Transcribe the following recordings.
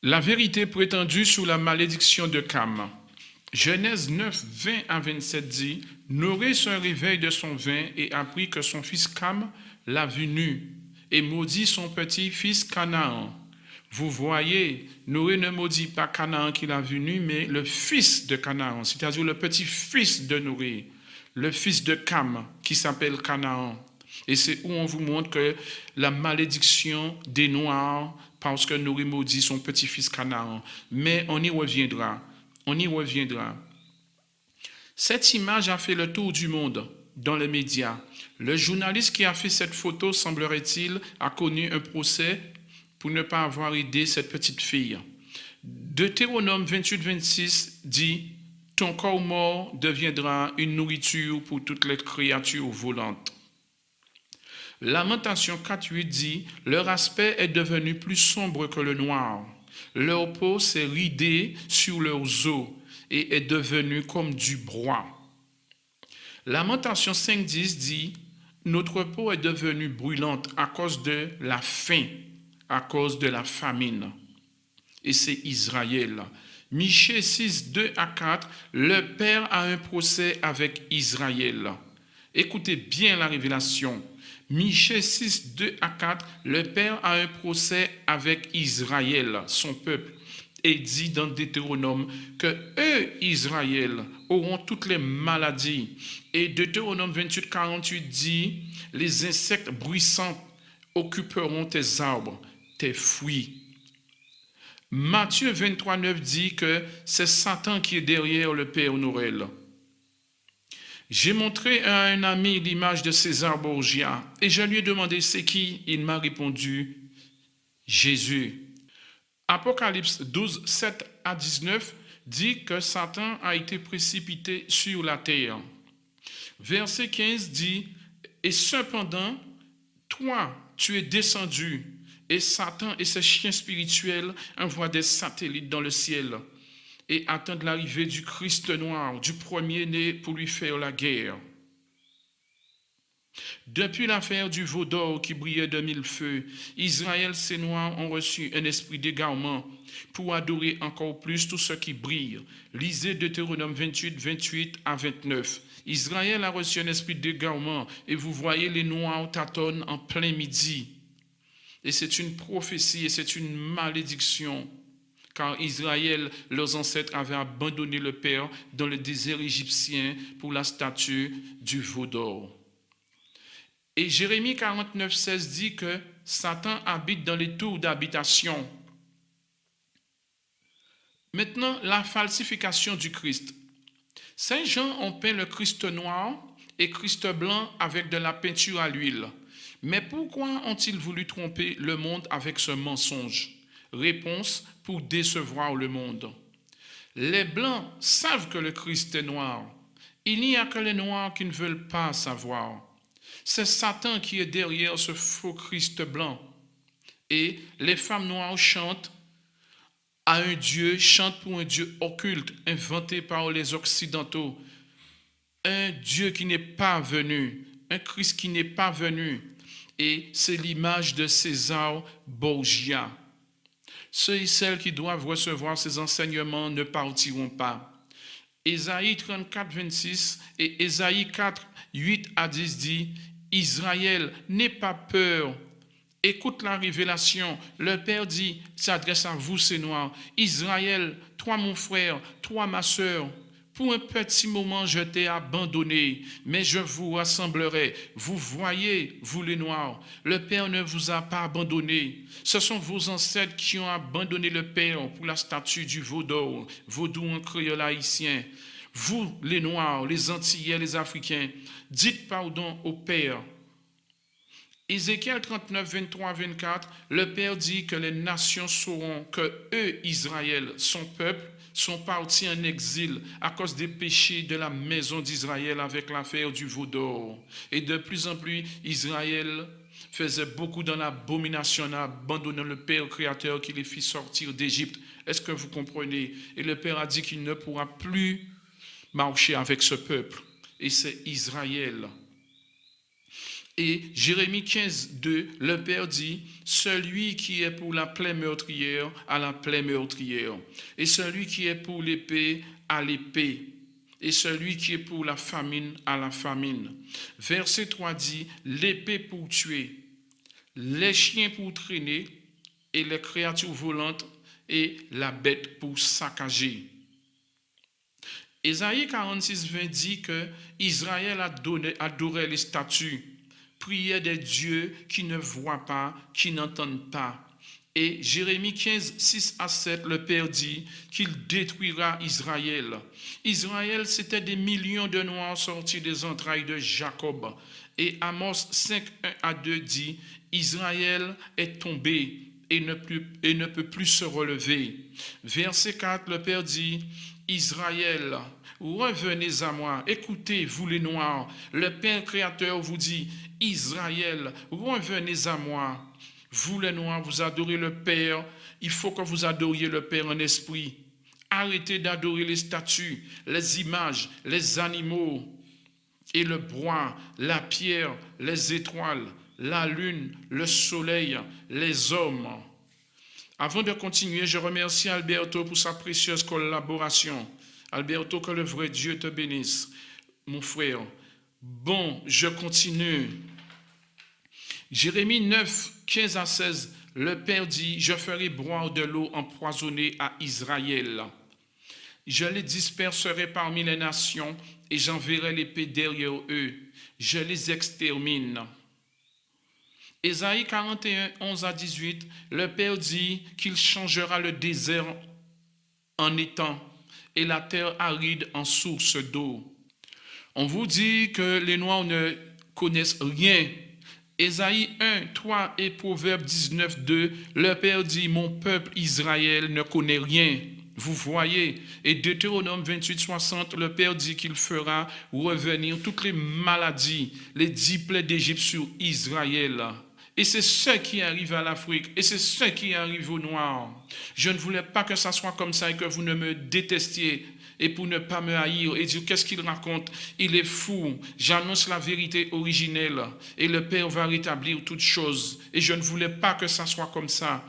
La vérité prétendue sur la malédiction de Cam. Genèse 9, 20 à 27 dit, Noé se réveille de son vin et apprit que son fils Cam l'a vu nu et maudit son petit-fils Canaan. Vous voyez, Noé ne maudit pas Canaan qu'il a vu nu, mais le fils de Canaan, c'est-à-dire le petit-fils de Noé, le fils de Cam, qui s'appelle Canaan. Et c'est où on vous montre que la malédiction des Noirs, parce que Noé maudit son petit-fils Canaan. Mais on y reviendra. On y reviendra. Cette image a fait le tour du monde dans les médias. Le journaliste qui a fait cette photo, semblerait-il, a connu un procès pour ne pas avoir aidé cette petite fille. Deutéronome 28-26 dit « Ton corps mort deviendra une nourriture pour toutes les créatures volantes. » Lamentation 4.8 dit « Leur aspect est devenu plus sombre que le noir. Leur peau s'est ridée sur leurs os et est devenue comme du bois. » Lamentation 5.10 dit « Notre peau est devenue brûlante à cause de la faim, à cause de la famine. » Et c'est Israël. Michée 6, 2 à 4, le Père a un procès avec Israël. Écoutez bien la révélation. Michée 6, 2 à 4, le Père a un procès avec Israël, son peuple, et dit dans Deutéronome que eux, Israël, auront toutes les maladies. Et Deutéronome 28, 48 dit, les insectes bruissants occuperont tes arbres, tes fruits. Matthieu 23, 9 dit que c'est Satan qui est derrière le Père Noël. J'ai montré à un ami l'image de César Borgia et je lui ai demandé c'est qui. Il m'a répondu Jésus. Apocalypse 12, 7 à 19 dit que Satan a été précipité sur la terre. Verset 15 dit et cependant, toi, tu es descendu et Satan et ses chiens spirituels envoient des satellites dans le ciel et attendent l'arrivée du Christ noir, du premier-né pour lui faire la guerre. Depuis l'affaire du veau d'or qui brillait de mille feux, Israël, ces Noirs ont reçu un esprit d'égarement pour adorer encore plus tout ce qui brille. Lisez Deutéronome 28, 28 à 29. Israël a reçu un esprit d'égarement et vous voyez les Noirs tâtonnent en plein midi. Et c'est une prophétie et c'est une malédiction. Car Israël, leurs ancêtres avaient abandonné le Père dans le désert égyptien pour la statue du veau d'or. Et Jérémie 49, 16 dit que Satan habite dans les tours d'habitation. Maintenant, la falsification du Christ. Saint Jean ont peint le Christ noir et Christ blanc avec de la peinture à l'huile. Mais pourquoi ont-ils voulu tromper le monde avec ce mensonge? Réponse, pour décevoir le monde. Les Blancs savent que le Christ est noir. Il n'y a que les Noirs qui ne veulent pas savoir. C'est Satan qui est derrière ce faux Christ blanc. Et les femmes noires chantent à un Dieu, chantent pour un Dieu occulte, inventé par les Occidentaux. Un Dieu qui n'est pas venu, un Christ qui n'est pas venu. Et c'est l'image de César Borgia. Ceux et celles qui doivent recevoir ces enseignements ne partiront pas. Ésaïe 34, 26 et Ésaïe 4, 8 à 10 dit « Israël, n'aie pas peur, écoute la révélation. » Le Père dit, s'adresse à vous, ces Noirs. « Israël, toi mon frère, toi ma sœur, pour un petit moment, je t'ai abandonné, mais je vous rassemblerai. Vous voyez, vous les Noirs, le Père ne vous a pas abandonné. Ce sont vos ancêtres qui ont abandonné le Père pour la statue du veau d'or, vaudou en créole haïtien. Vous, les Noirs, les Antillais, les Africains, dites pardon au Père. » Ézéchiel 39, 23, 24, le Père dit que les nations sauront que eux, Israël, son peuple, sont partis en exil à cause des péchés de la maison d'Israël avec l'affaire du veau d'or. Et de plus en plus, Israël faisait beaucoup dans l'abomination en abandonnant le Père créateur qui les fit sortir d'Égypte. Est-ce que vous comprenez? Et le Père a dit qu'il ne pourra plus marcher avec ce peuple. Et c'est Israël. Et Jérémie 15, 2, le Père dit, celui qui est pour la plaie meurtrière à la plaie meurtrière, et celui qui est pour l'épée à l'épée, et celui qui est pour la famine à la famine. Verset 3 dit, l'épée pour tuer, les chiens pour traîner, et les créatures volantes, et la bête pour saccager. Ésaïe 46, 20 dit que Israël adorait les statues, priait des dieux qui ne voient pas, qui n'entendent pas. Et Jérémie 15, 6 à 7, le Père dit qu'il détruira Israël. Israël, c'était des millions de Noirs sortis des entrailles de Jacob. Et Amos 5, 1 à 2 dit, Israël est tombé et ne peut plus se relever. Verset 4, le Père dit, Israël, revenez à moi, écoutez, vous les Noirs, le Père Créateur vous dit, Israël, revenez à moi. Vous les Noirs, vous adorez le Père, il faut que vous adoriez le Père en esprit. Arrêtez d'adorer les statues, les images, les animaux et le bois, la pierre, les étoiles, la lune, le soleil, les hommes. Avant de continuer, je remercie Alberto pour sa précieuse collaboration. Alberto, que le vrai Dieu te bénisse, mon frère. Bon, je continue. Jérémie 9, 15 à 16, le Père dit, je ferai boire de l'eau empoisonnée à Israël. Je les disperserai parmi les nations et j'enverrai l'épée derrière eux. Je les extermine. Ésaïe 41, 11 à 18, le Père dit qu'il changera le désert en étang et la terre aride en source d'eau. On vous dit que les Noirs ne connaissent rien. Ésaïe 1, 3 et Proverbe 19, 2, le Père dit, mon peuple Israël ne connaît rien. Vous voyez, et Deutéronome 28, 60, le Père dit qu'il fera revenir toutes les maladies, les 10 plaies d'Égypte sur Israël. Et c'est ce qui arrive à l'Afrique, et c'est ce qui arrive aux Noirs. Je ne voulais pas que ça soit comme ça et que vous ne me détestiez, et pour ne pas me haïr et dire qu'est-ce qu'il raconte, il est fou. J'annonce la vérité originelle, et le Père va rétablir toutes choses. Et je ne voulais pas que ça soit comme ça.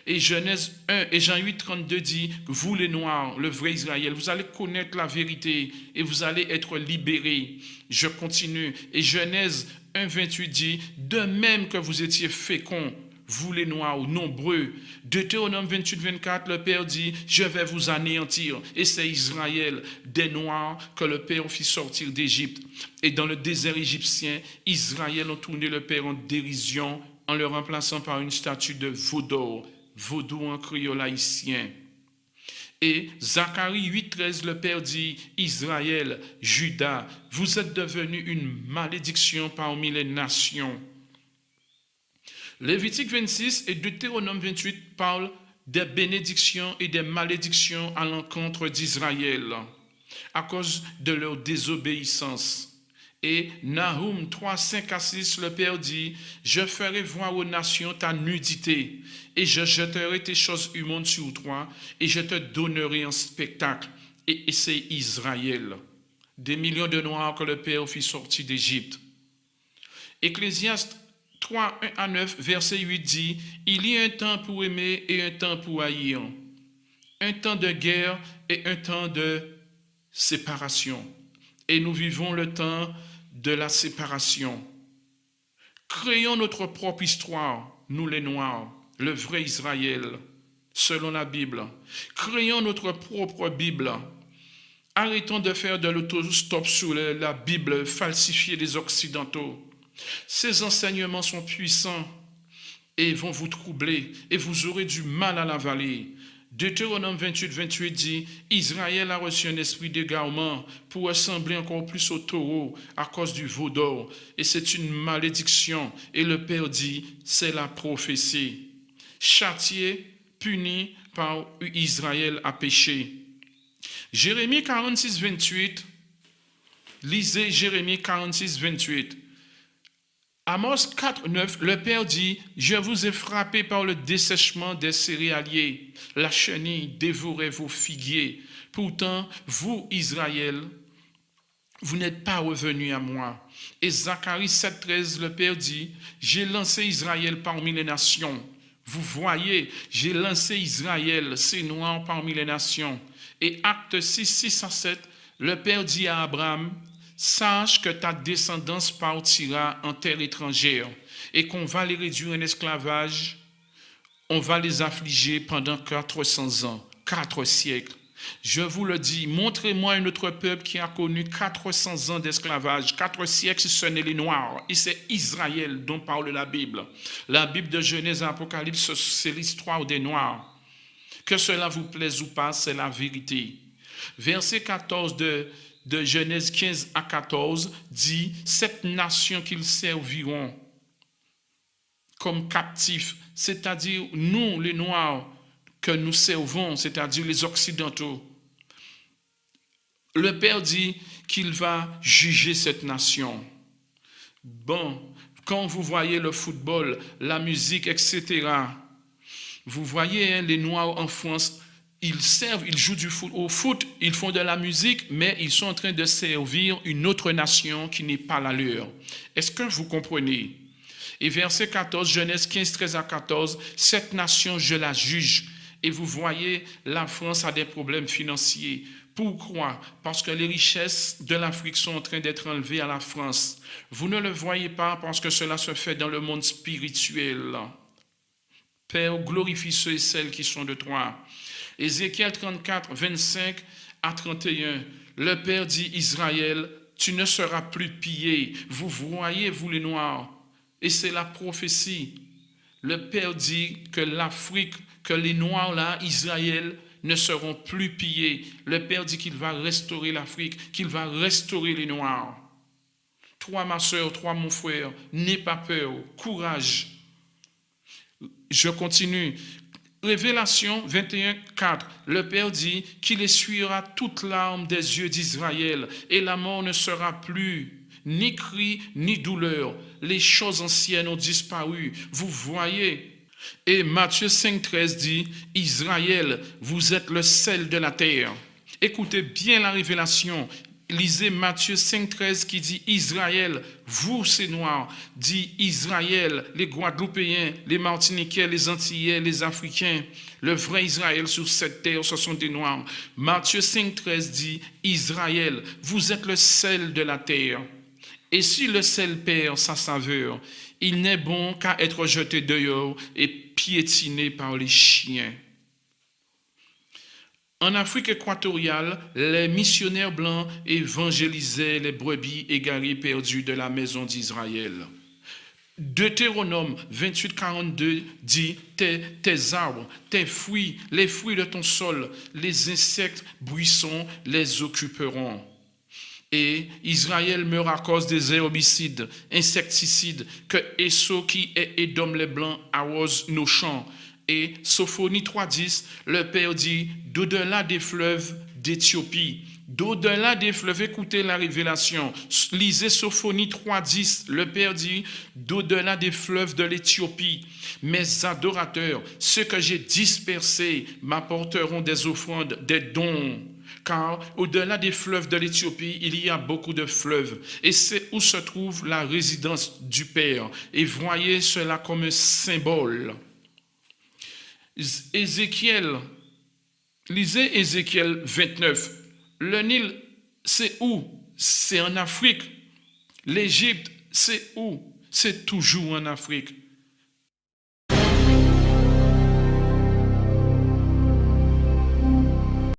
Et Genèse 1 et Jean 8, 32 dit que vous les Noirs, le vrai Israël, vous allez connaître la vérité et vous allez être libérés. Je continue. Et Genèse 1, 28 dit, de même que vous étiez féconds, vous les Noirs, nombreux. Deutéronome 28, 24, le Père dit, je vais vous anéantir. Et c'est Israël, des Noirs, que le Père fit sortir d'Égypte. Et dans le désert égyptien, Israël a tourné le Père en dérision en le remplaçant par une statue de veau d'or. Vaudou en créole haïtien. Et Zacharie 8,13, le Père dit, Israël, Juda, vous êtes devenus une malédiction parmi les nations. Lévitique 26 et Deutéronome 28 parlent des bénédictions et des malédictions à l'encontre d'Israël à cause de leur désobéissance. Et Nahum 3, 5 à 6, le Père dit, je ferai voir aux nations ta nudité, et je jeterai tes choses immondes sur toi, et je te donnerai un spectacle. Et c'est Israël, des millions de Noirs que le Père fit sortir d'Égypte. Ecclésiaste 3, 1 à 9, verset 8 dit, il y a un temps pour aimer et un temps pour haïr, un temps de guerre et un temps de séparation. Et nous vivons le temps de la séparation. Créons notre propre histoire, nous les Noirs, le vrai Israël, selon la Bible. Créons notre propre Bible. Arrêtons de faire de l'autostop sur la Bible falsifiée des Occidentaux. Ces enseignements sont puissants et vont vous troubler et vous aurez du mal à l'avaler. Deutéronome 28, 28 dit, Israël a reçu un esprit d'égarement pour ressembler encore plus au taureau à cause du veau d'or. Et c'est une malédiction. Et le Père dit, c'est la prophétie. Châtié, puni par Israël a péché. Jérémie 46, 28. Lisez Jérémie 46, 28. Amos 4, 9, le Père dit, je vous ai frappé par le dessèchement des céréaliers. La chenille dévorait vos figuiers. Pourtant, vous, Israël, vous n'êtes pas revenu à moi. Et Zacharie 7,13, le Père dit, j'ai lancé Israël parmi les nations. Vous voyez, j'ai lancé Israël, ces noirs parmi les nations. Et Acte 6:6-7, le Père dit à Abraham, sache que ta descendance partira en terre étrangère et qu'on va les réduire en esclavage, on va les affliger pendant 400 ans, 4 siècles. Je vous le dis, montrez-moi un autre peuple qui a connu 400 ans d'esclavage, 4 siècles, ce n'est les Noirs. Et c'est Israël dont parle la Bible. La Bible de Genèse et Apocalypse, c'est l'histoire des Noirs. Que cela vous plaise ou pas, c'est la vérité. Verset 14 de Genèse 15 à 14 dit, cette nation qu'ils serviront comme captifs, c'est-à-dire nous, les Noirs, que nous servons, c'est-à-dire les Occidentaux. Le Père dit qu'il va juger cette nation. Bon, quand vous voyez le football, la musique, etc., vous voyez les Noirs en France, ils servent, ils jouent du foot. Au foot, ils font de la musique, mais ils sont en train de servir une autre nation qui n'est pas la leur. Est-ce que vous comprenez? Et verset 14, Genèse 15, 13 à 14, cette nation, je la juge. Et vous voyez, la France a des problèmes financiers. Pourquoi? Parce que les richesses de l'Afrique sont en train d'être enlevées à la France. Vous ne le voyez pas parce que cela se fait dans le monde spirituel. Père, glorifie ceux et celles qui sont de toi. Ézéchiel 34, 25 à 31. Le Père dit, Israël, tu ne seras plus pillé. Vous voyez, vous les Noirs. Et c'est la prophétie. Le Père dit que l'Afrique, que les Noirs là, Israël, ne seront plus pillés. Le Père dit qu'il va restaurer l'Afrique, qu'il va restaurer les Noirs. Toi, ma soeur, toi, mon frère, n'aie pas peur, courage. Je continue. Révélation 21, 4. Le Père dit qu'il essuiera toute larme des yeux d'Israël et la mort ne sera plus, ni cri, ni douleur. Les choses anciennes ont disparu. Vous voyez. Et Matthieu 5, 13 dit, Israël, vous êtes le sel de la terre. Écoutez bien la révélation. Lisez Matthieu 5, 13 qui dit Israël, vous ces Noirs, dit Israël, les Guadeloupéens, les Martiniquais, les Antillais, les Africains, le vrai Israël sur cette terre, ce sont des Noirs. Matthieu 5, 13 dit Israël, vous êtes le sel de la terre. Et si le sel perd sa saveur, il n'est bon qu'à être jeté dehors et piétiné par les chiens. En Afrique équatoriale, les missionnaires blancs évangélisaient les brebis égarées perdues de la maison d'Israël. Deutéronome 28, 42 dit tes arbres, tes fruits, les fruits de ton sol, les insectes buissons les occuperont. Et Israël meurt à cause des herbicides, insecticides que Ésaü qui est Édom les blancs arrose nos champs. Et Sophonie 3.10, le Père dit, d'au-delà des fleuves d'Éthiopie, d'au-delà des fleuves, écoutez la révélation, lisez Sophonie 3.10, le Père dit, d'au-delà des fleuves de l'Éthiopie, mes adorateurs, ceux que j'ai dispersés, m'apporteront des offrandes, des dons. Car au-delà des fleuves de l'Éthiopie, il y a beaucoup de fleuves. Et c'est où se trouve la résidence du Père. Et voyez cela comme un symbole. Ézéchiel, lisez Ézéchiel 29. Le Nil, c'est où? C'est en Afrique. L'Égypte, c'est où? C'est toujours en Afrique.